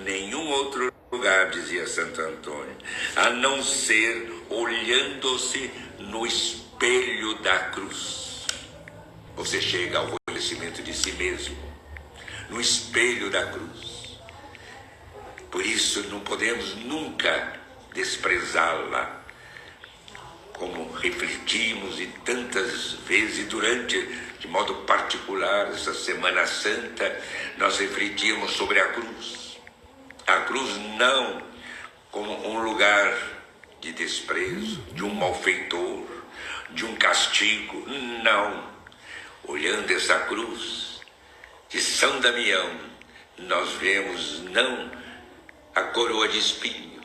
nenhum outro lugar, dizia Santo Antônio, a não ser olhando-se no espelho da cruz. Você chega ao conhecimento de si mesmo, no espelho da cruz. Por isso não podemos nunca desprezá-la, como refletimos e tantas vezes durante, de modo particular, essa Semana Santa, nós refletimos sobre a cruz. A cruz não como um lugar de desprezo, de um malfeitor, de um castigo, não. Olhando essa cruz de São Damião, nós vemos não a coroa de espinhos,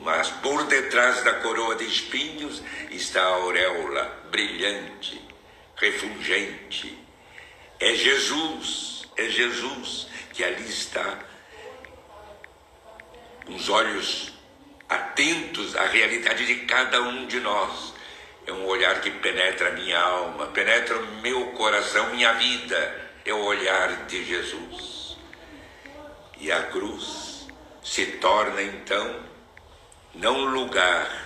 mas por detrás da coroa de espinhos está a auréola brilhante, refulgente. É Jesus que ali está, com os olhos atentos à realidade de cada um de nós. É um olhar que penetra a minha alma, penetra o meu coração, minha vida. É o olhar de Jesus. E a cruz se torna então não um lugar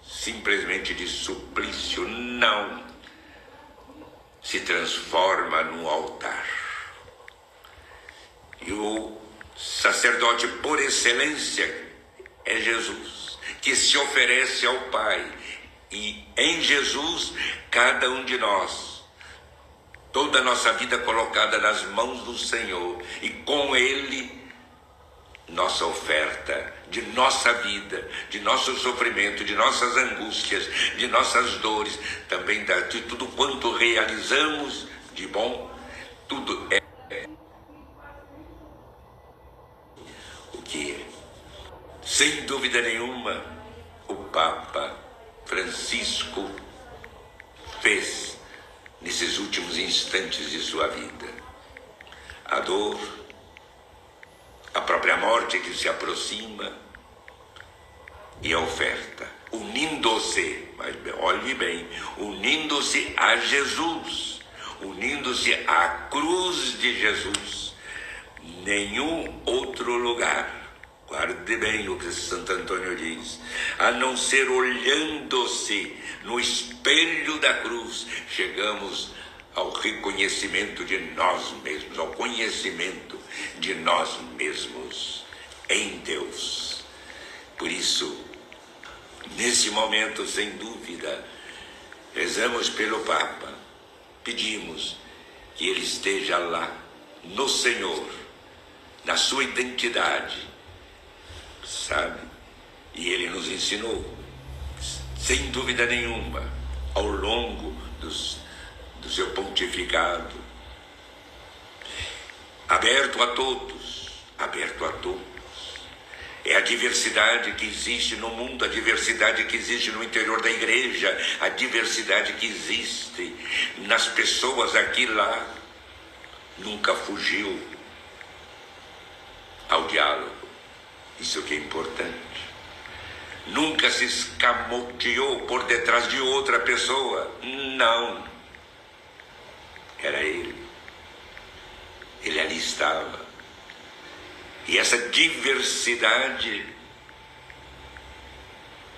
simplesmente de suplício, não. Se transforma num altar. E o sacerdote por excelência é Jesus, que se oferece ao Pai. E em Jesus, cada um de nós, toda a nossa vida colocada nas mãos do Senhor, e com Ele, nossa oferta de nossa vida, de nosso sofrimento, de nossas angústias, de nossas dores, também de tudo quanto realizamos de bom, tudo é o que, sem dúvida nenhuma, o Papa Francisco fez nesses últimos instantes de sua vida. A dor, a própria morte que se aproxima e a oferta, unindo-se, mas olhe bem, unindo-se a Jesus, unindo-se à cruz de Jesus. Nenhum outro lugar, guarde bem o que Santo Antônio diz, a não ser olhando-se no espelho da cruz, chegamos ao reconhecimento de nós mesmos, ao conhecimento de nós mesmos em Deus. Por isso, nesse momento, sem dúvida, rezamos pelo Papa, pedimos que ele esteja lá, no Senhor, na sua identidade, sabe? E ele nos ensinou, sem dúvida nenhuma, ao longo do seu pontificado, aberto a todos, é a diversidade que existe no mundo, a diversidade que existe no interior da igreja, a diversidade que existe nas pessoas aqui e lá, nunca fugiu ao diálogo. Isso que é importante. Nunca se escamoteou por detrás de outra pessoa. Não. Era ele. Ele ali estava. E essa diversidade,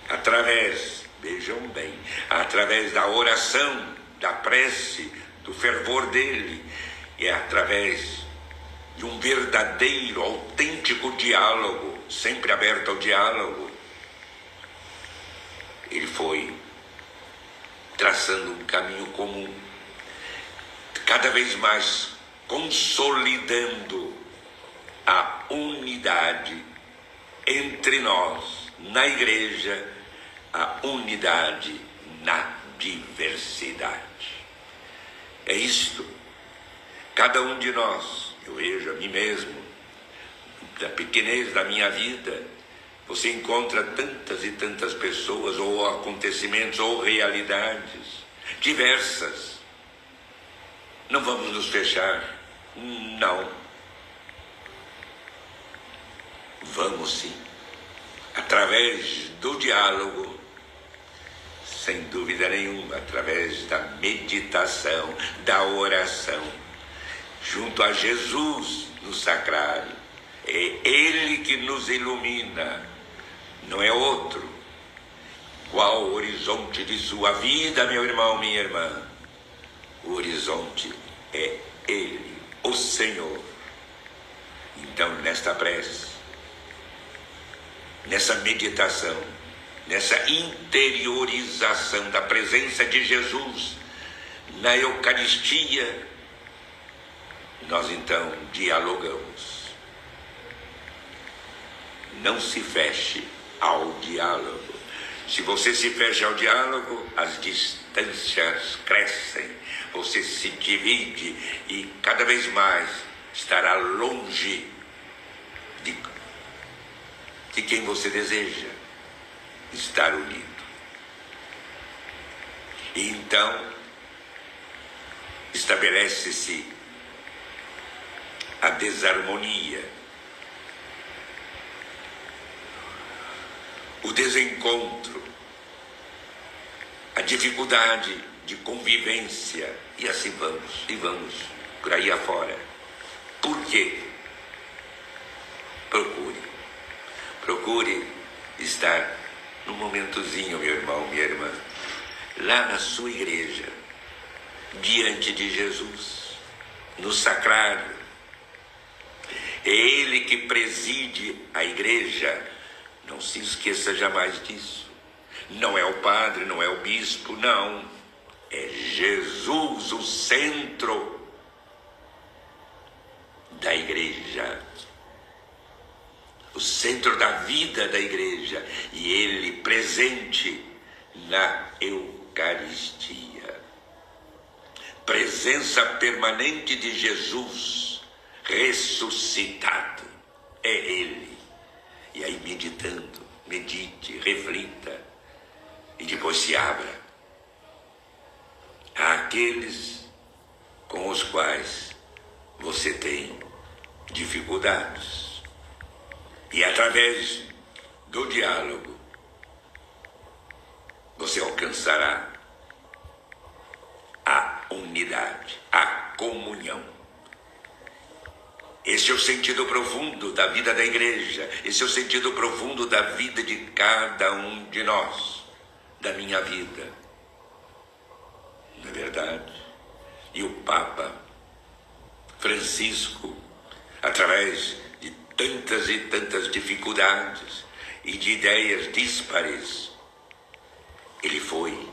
através, vejam bem, através da oração, da prece, do fervor dele, e através de um verdadeiro, autêntico diálogo, sempre aberto ao diálogo, ele foi traçando um caminho comum, cada vez mais consolidando a unidade entre nós, na igreja, a unidade na diversidade. É isto. Cada um de nós, eu vejo a mim mesmo, da pequenez da minha vida, você encontra tantas e tantas pessoas, ou acontecimentos, ou realidades diversas. Não vamos nos fechar, não. Vamos sim, através do diálogo, sem dúvida nenhuma, através da meditação, da oração, junto a Jesus no sacrário. É Ele que nos ilumina, não é outro. Qual o horizonte de sua vida, meu irmão, minha irmã? O horizonte é Ele, o Senhor. Então, nesta prece, nessa meditação, nessa interiorização da presença de Jesus na Eucaristia, nós então dialogamos. Não se feche ao diálogo. Se você se fecha ao diálogo, as distâncias crescem, você se divide e cada vez mais estará longe de quem você deseja estar unido. E então estabelece-se a desarmonia, o desencontro, a dificuldade de convivência, e assim vamos por aí afora. Por quê? Procure estar num momentozinho, meu irmão, minha irmã, lá na sua igreja, diante de Jesus, no sacrário. É Ele que preside a igreja. Não se esqueça jamais disso. Não é o padre, não é o bispo, não. É Jesus, o centro da igreja. O centro da vida da igreja. E Ele presente na Eucaristia. Presença permanente de Jesus ressuscitado. É Ele. E aí medite, reflita e depois se abra àqueles com os quais você tem dificuldades. E através do diálogo você alcançará a unidade, a comunhão. Esse é o sentido profundo da vida da igreja. Esse é o sentido profundo da vida de cada um de nós, da minha vida. Não é verdade? E o Papa Francisco, através de tantas e tantas dificuldades e de ideias díspares, ele foi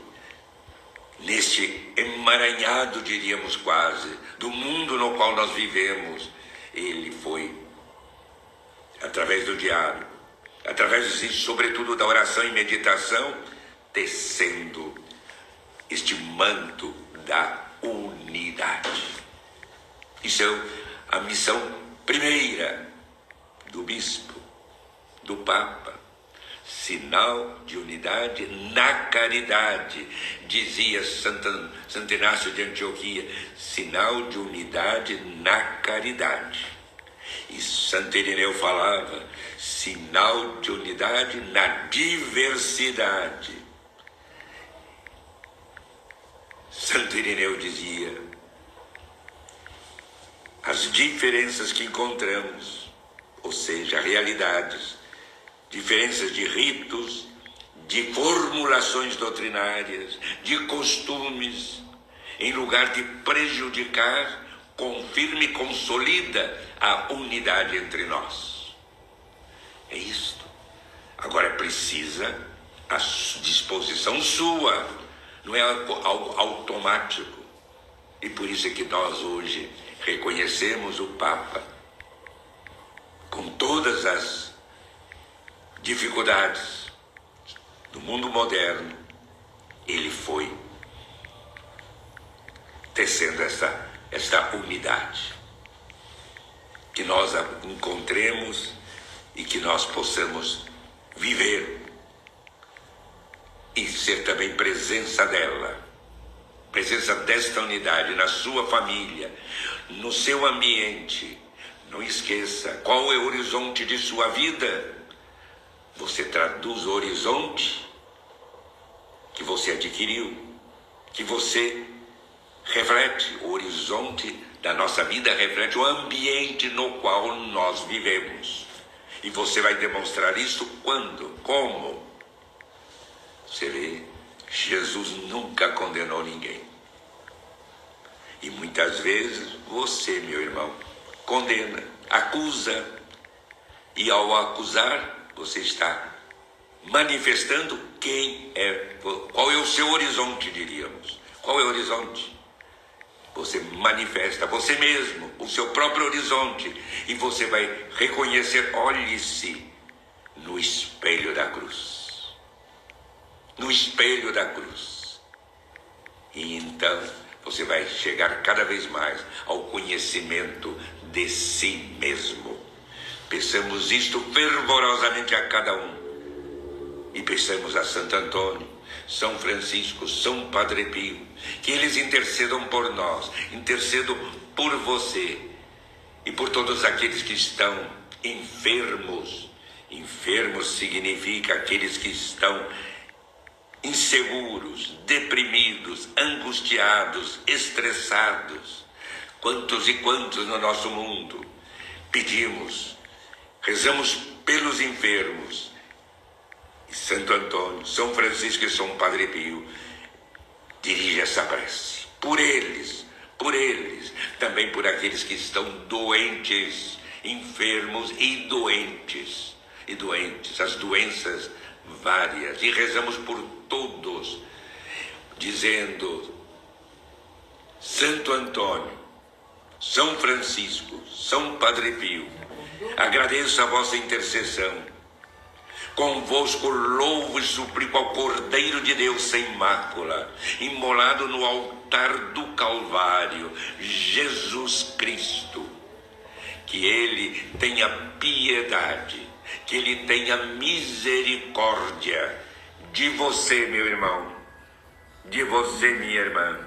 neste emaranhado, diríamos quase, do mundo no qual nós vivemos. Ele foi, através do diálogo, através, sobretudo, da oração e meditação, tecendo este manto da unidade. Isso é a missão primeira do bispo, do Papa. Sinal de unidade na caridade, dizia Santo Inácio de Antioquia, sinal de unidade na caridade. E Santo Irineu falava, sinal de unidade na diversidade. Santo Irineu dizia, as diferenças que encontramos, ou seja, realidades, diferenças de ritos, de formulações doutrinárias, de costumes, em lugar de prejudicar, confirma e consolida a unidade entre nós. É isto. Agora precisa a disposição sua, não é algo automático. E por isso é que nós hoje reconhecemos o Papa com todas as dificuldades do mundo moderno. Ele foi tecendo esta unidade, que nós a encontremos e que nós possamos viver e ser também presença dela, presença desta unidade na sua família, no seu ambiente. Não esqueça, qual é o horizonte de sua vida? Você traduz o horizonte que você adquiriu, que você reflete, o horizonte da nossa vida reflete o ambiente no qual nós vivemos. E você vai demonstrar isso quando? Como? Você vê, Jesus nunca condenou ninguém. E muitas vezes você, meu irmão, condena, acusa. E ao acusar, você está manifestando qual é o seu horizonte, diríamos. Qual é o horizonte? Você manifesta você mesmo, o seu próprio horizonte, e você vai reconhecer, olhe-se no espelho da cruz. No espelho da cruz. E então você vai chegar cada vez mais ao conhecimento de si mesmo. Peçamos isto fervorosamente a cada um. E peçamos a Santo Antônio, São Francisco, São Padre Pio, que eles intercedam por nós, intercedam por você e por todos aqueles que estão enfermos. Enfermos significa aqueles que estão inseguros, deprimidos, angustiados, estressados. Quantos e quantos no nosso mundo. Pedimos, rezamos pelos enfermos. E Santo Antônio, São Francisco e São Padre Pio dirige essa prece por eles, também por aqueles que estão doentes, enfermos e doentes, as doenças várias, e rezamos por todos, dizendo: Santo Antônio, São Francisco, São Padre Pio, agradeço a vossa intercessão. Convosco louvo e suplico ao Cordeiro de Deus sem mácula, imolado no altar do Calvário, Jesus Cristo, que Ele tenha piedade, que Ele tenha misericórdia de você, meu irmão, de você, minha irmã,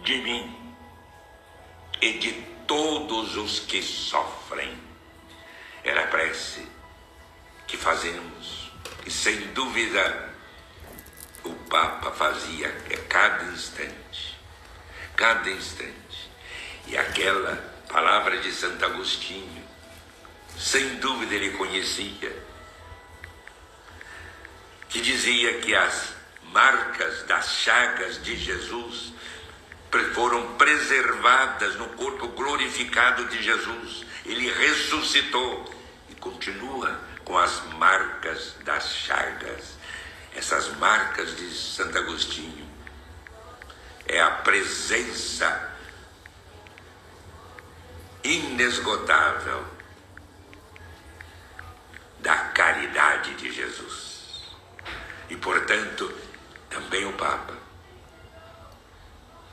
de mim e de todos os que sofrem. Era a prece que fazemos, e sem dúvida o Papa fazia a cada instante, e aquela palavra de Santo Agostinho, sem dúvida ele conhecia, que dizia que as marcas das chagas de Jesus foram preservadas no corpo glorificado de Jesus. Ele ressuscitou e continua com as marcas das chagas. Essas marcas de Santo Agostinho é a presença inesgotável da caridade de Jesus. E, portanto, também o Papa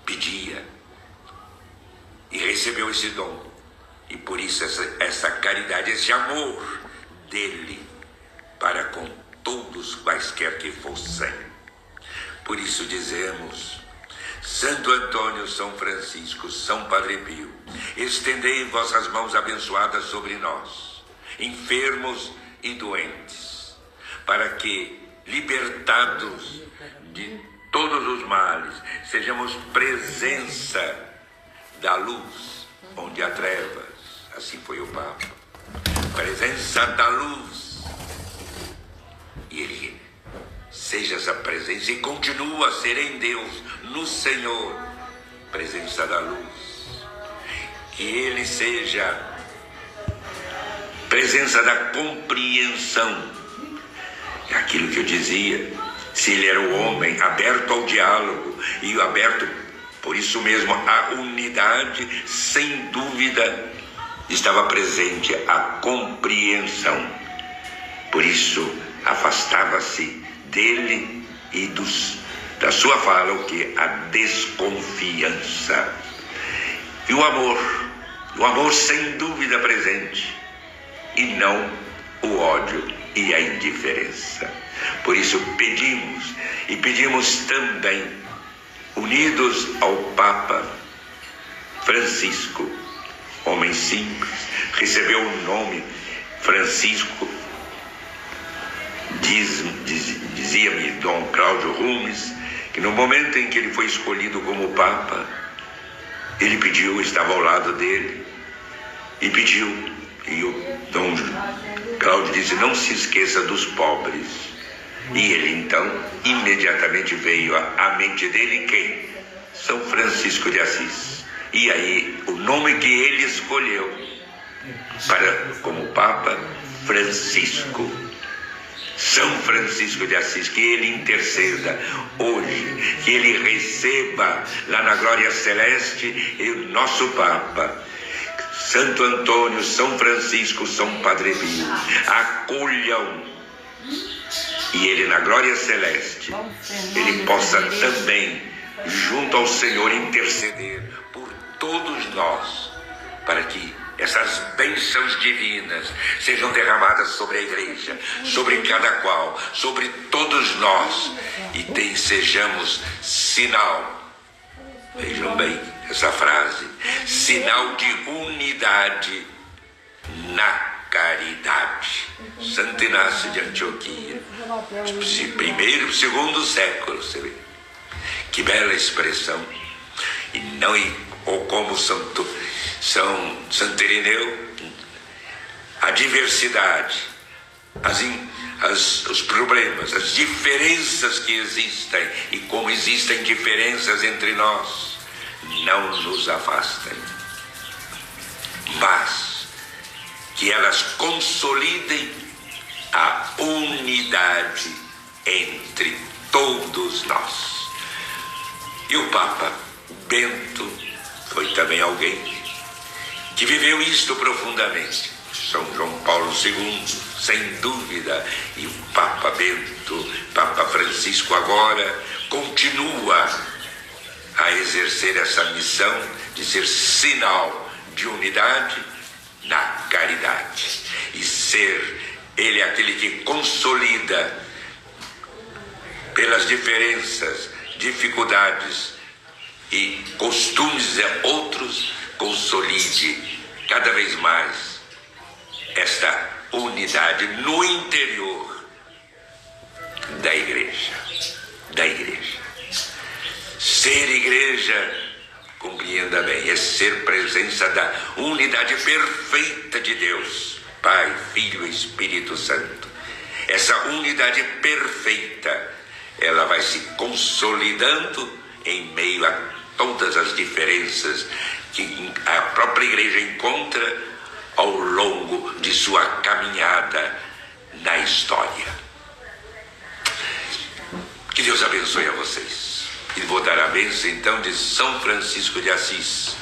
pedia e recebeu esse dom. E por isso essa caridade, esse amor dele para com todos quaisquer que fossem. Por isso dizemos: Santo Antônio, São Francisco, São Padre Pio, estendei vossas mãos abençoadas sobre nós, enfermos e doentes, para que, libertados de todos os males, sejamos presença da luz onde há trevas. Assim foi o Papa. Presença da luz. E ele seja essa presença e continua a ser em Deus, no Senhor, presença da luz. Que ele seja presença da compreensão. É aquilo que eu dizia, se ele era o homem aberto ao diálogo e aberto, por isso mesmo, à unidade, sem dúvida estava presente a compreensão. Por isso afastava-se dele e da sua fala o que? A desconfiança. E o amor sem dúvida presente, e não o ódio e a indiferença. Por isso pedimos também, unidos ao Papa Francisco, homem simples, recebeu o nome Francisco, dizia-me Dom Cláudio Rumes, que no momento em que ele foi escolhido como Papa, Ele pediu, estava ao lado dele, e pediu. E o Dom Cláudio disse: não se esqueça dos pobres. E ele então, imediatamente veio à mente dele quem? São Francisco de Assis. E aí, o nome que ele escolheu como Papa, Francisco. São Francisco de Assis, que ele interceda hoje, que ele receba lá na glória celeste o nosso Papa. Santo Antônio, São Francisco, São Padre Pio, acolham, e ele na glória celeste, ele possa também, junto ao Senhor, interceder por todos nós, para que essas bênçãos divinas sejam derramadas sobre a igreja, sobre cada qual, sobre todos nós, e sejamos sinal, vejam bem essa frase, sinal de unidade na caridade. Santo Inácio de Antioquia, primeiro, segundo século, você vê, que bela expressão. E não, ou como Santo Irineu, a diversidade, os problemas, as diferenças que existem, e como existem diferenças entre nós, não nos afastem, mas que elas consolidem a unidade entre todos nós. E o Papa Bento foi também alguém que viveu isto profundamente. São João Paulo II, sem dúvida, e o Papa Bento, Papa Francisco agora, continua a exercer essa missão de ser sinal de unidade na caridade, e ser ele aquele que consolida pelas diferenças, dificuldades e costumes de outros, consolide cada vez mais esta unidade no interior da igreja. Ser igreja, compreenda bem, é ser presença da unidade perfeita de Deus, Pai, Filho e Espírito Santo. Essa unidade perfeita, ela vai se consolidando em meio a todas as diferenças que a própria igreja encontra ao longo de sua caminhada na história. Que Deus abençoe a vocês. E vou dar a bênção então de São Francisco de Assis.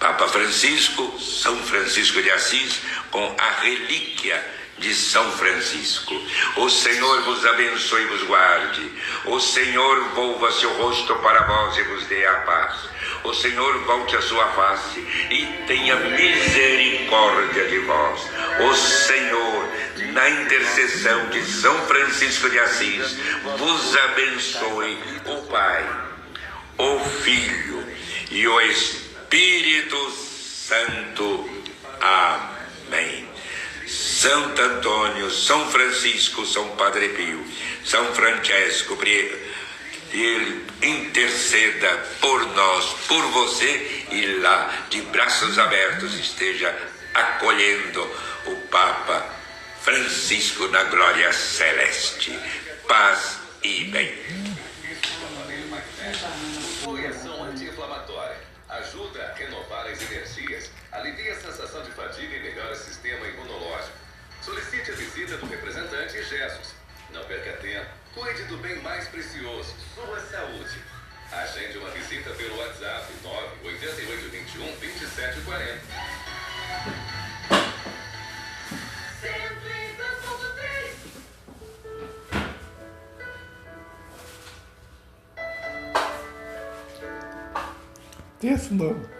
Papa Francisco, São Francisco de Assis, com a relíquia de São Francisco. O Senhor vos abençoe e vos guarde. O Senhor volva seu rosto para vós e vos dê a paz. O Senhor volte a sua face e tenha misericórdia de vós. O Senhor, na intercessão de São Francisco de Assis, vos abençoe, o Pai, o Filho e o Espírito Santo. Amém. Santo Antônio, São Francisco, São Padre Pio, São Francesco, ele interceda por nós, por você, e lá de braços abertos esteja acolhendo o Papa Francisco na glória celeste. Paz e bem. Foi ação anti-inflamatória. Ajuda a renovar as energias, alivia a sensação de fadiga e melhora o sistema imunológico. Solicite a visita do representante Jesus. Não perca tempo. Cuide do bem mais precioso, sua saúde. Agende uma visita pelo WhatsApp 98821-2740. Texto não.